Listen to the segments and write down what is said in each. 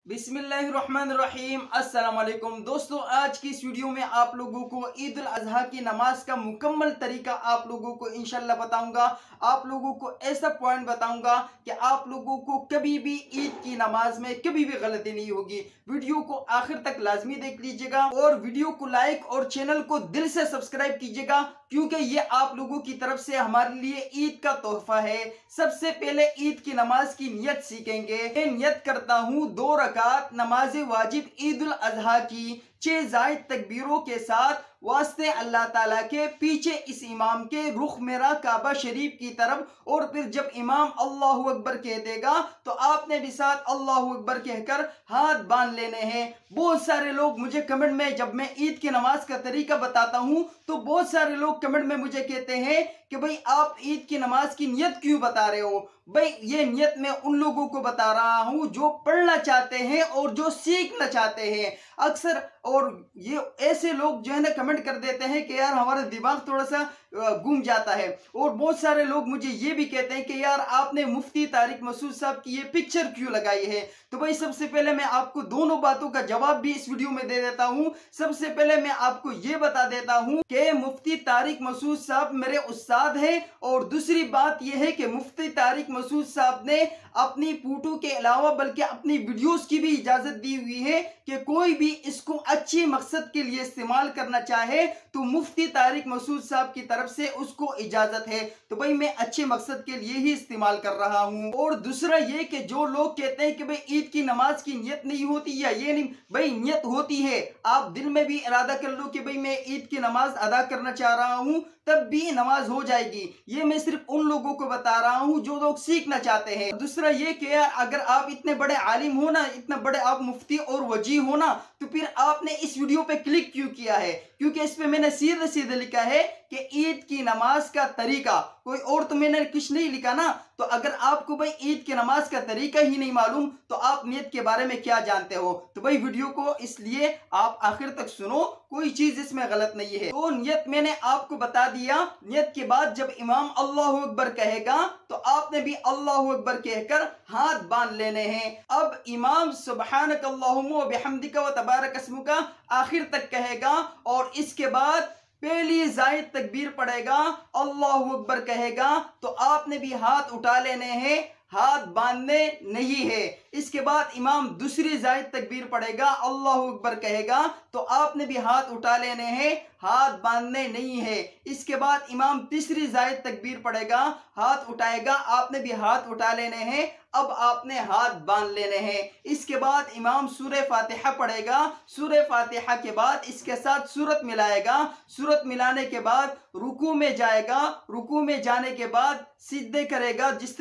बिस्मिल्लाहिर्रहमानिर्रहीम। अस्सलाम वालेकुम दोस्तों, आज की इस वीडियो में आप लोगों को ईद उल अजहा की नमाज का मुकम्मल तरीका आप लोगों को इंशाल्लाह बताऊंगा। आप लोगों को ऐसा पॉइंट बताऊंगा कि आप लोगों को कभी भी ईद की नमाज में कभी भी गलती नहीं होगी। वीडियो को आखिर तक लाजमी देख लीजिएगा और वीडियो को लाइक और चैनल को दिल से सब्सक्राइब कीजिएगा, क्योंकि ये आप लोगों की तरफ से हमारे लिए ईद का तोहफा है। सबसे पहले ईद की नमाज की नियत सीखेंगे। मैं नियत करता हूँ 2 रकात नमाज वाजिब ईद उल अजहा की 6 जायद तकबीरों के साथ वास्ते अल्लाह ताला के, पीछे इस इमाम के रुख मेरा काबा शरीफ की तरफ, और फिर जब इमाम अल्लाहु अकबर कह देगा तो आपने भी साथ अल्लाहु अकबर कहकर हाथ बांध लेने हैं। बहुत सारे लोग मुझे कमेंट में, जब मैं ईद की नमाज का तरीका बताता हूं तो बहुत सारे लोग कमेंट में मुझे कहते हैं कि भाई आप ईद की नमाज की नियत क्यों बता रहे हो। भाई ये नियत मैं उन लोगों को बता रहा हूं जो पढ़ना चाहते हैं और जो सीखना चाहते हैं अक्सर। और ये ऐसे लोग जो है ना कमेंट कर देते हैं कि यार हमारा दिमाग थोड़ा सा घूम जाता है। और बहुत सारे लोग मुझे ये भी कहते हैं कि यार आपने मुफ्ती तारिक मसूद साहब की ये पिक्चर क्यों लगाई है। तो भाई सबसे पहले मैं आपको दोनों बातों का जवाब भी इस वीडियो में दे देता हूं। सबसे पहले मैं आपको ये बता देता हूं कि मुफ्ती तारिक मसूद साहब मेरे उस्ताद हैं, और दूसरी बात यह है कि मुफ्ती तारिक मसूद साहब ने अपनी फोटो के अलावा बल्कि अपनी वीडियोस की भी इजाजत दी हुई है कि कोई भी इसको अच्छे मकसद के लिए इस्तेमाल करना चाहे तो मुफ्ती तारिक मसूद साहब की तरफ से उसको इजाजत है। तो भाई मैं अच्छे मकसद के लिए ही इस्तेमाल कर रहा हूं। और दूसरा ये कि जो लोग कहते हैं कि भाई ईद की नमाज की नियत नहीं होती या ये नहीं, भाई नियत होती है। आप दिल में भी इरादा कर लो कि भाई मैं ईद की नमाज अदा करना चाह रहा हूं, तब भी नमाज हो जाएगी। ये मैं सिर्फ उन लोगों को बता रहा हूं जो लोग सीखना चाहते हैं। दूसरा ये कि यार अगर आप इतने बड़े आलिम हो ना, इतने बड़े आप मुफ्ती और वजी हो ना, तो फिर आपने इस वीडियो पे क्लिक क्यों किया है? क्योंकि इस पे मैंने सीधे सीधे लिखा है कि ईद की नमाज का तरीका, कोई और तो मैंने कुछ नहीं लिखा ना। तो अगर आपको भाई ईद की नमाज का तरीका ही नहीं मालूम तो आप नियत के बारे में क्या जानते हो? तो भाई वीडियो को इसलिए आप आखिर तक सुनो, कोई चीज इसमें गलत नहीं है। तो नियत मैंने आपको बता दिया। नियत के बाद जब इमाम अल्लाहु अकबर कहेगा तो आपने भी अल्लाहु अकबर कहकर हाथ बांध लेने हैं। अब इमाम सुब्हानक अल्लाहुम्मा व बिहम्दिका व तबारक अस्मुका आखिर तक कहेगा, और इसके बाद पहली जायद तकबीर पड़ेगा, अल्लाहु अकबर कहेगा तो आपने भी हाथ उठा लेने हैं, हाथ बांधने नहीं है। इसके बाद इमाम दूसरी जायद तकबीर पड़ेगा, अल्लाहु अकबर कहेगा तो आपने भी हाथ उठा लेने हैं, हाथ बांधने नहीं है। इसके बाद इमाम तीसरी जायद तकबीर पड़ेगा, हाथ उठाएगा, आपने भी हाथ उठा लेने हैं, अब आपने हाथ बांध लेने हैं। इसके बाद इमाम सूरह फातिहा पढ़ेगा, सूरह फातिहा के बाद इसके साथ सूरत मिलाएगा, सूरत मिलाने के बाद रुकू में जाएगा, रुकू में जाने के बाद सिजदे करेगा। जिस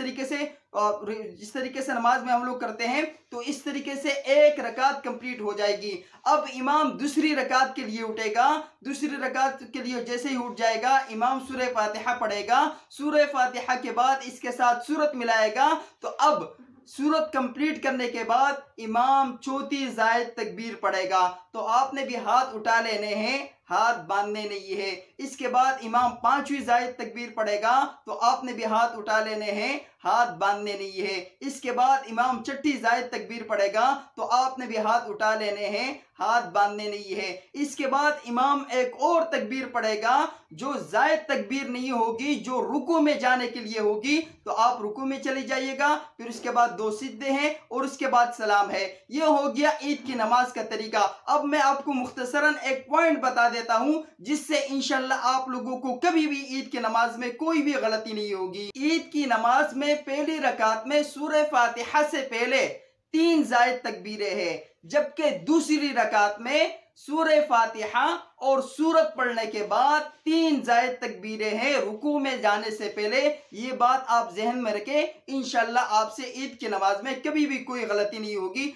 तरीके से नमाज में हम लोग करते हैं, तो इस तरीके से एक रकात कंप्लीट हो जाएगी। अब इमाम दूसरी रकात के लिए उठेगा, दूसरी रकात के लिए जैसे ही उठ जाएगा इमाम सूरह फातिहा पढ़ेगा, सूरह फातिहा के बाद इसके साथ सूरत मिलाएगा। तो अब सूरत कंप्लीट करने के बाद इमाम चौथी जायद तकबीर पढ़ेगा, तो आपने भी हाथ उठा लेने हैं, हाथ बांधने नहीं है। इसके बाद इमाम पांचवी जायद तकबीर पढ़ेगा, तो आपने भी हाथ उठा लेने हैं, हाथ बांधने नहीं है। इसके बाद इमाम छठी जायद तकबीर पढ़ेगा, तो आपने भी हाथ उठा लेने हैं, हाथ बांधने नहीं है। इसके बाद इमाम एक और तकबीर पढ़ेगा जो जायद तकबीर नहीं होगी, जो रुकू में जाने के लिए होगी, तो आप रुकू में चले जाइएगा। फिर उसके बाद 2 सिजदे हैं और उसके बाद सलाम है। यह हो गया ईद की नमाज का तरीका। अब मैं आपको मुख्तसरन एक पॉइंट बता देता हूं जिससे इंशाल्लाह आप लोगों को कभी भी ईद की नमाज में कोई भी गलती नहीं होगी। ईद की नमाज में पहली रकात में सूरह फातिहा से पहले 3 जायद तकबीरें हैं, जबकि दूसरी रकात में सूरह फातिहा और सूरत पढ़ने के बाद 3 जायद तकबीरें हैं रुकू में जाने से पहले। ये बात आप जहन में रखें, इंशाल्लाह आपसे ईद की नमाज में कभी भी कोई गलती नहीं होगी।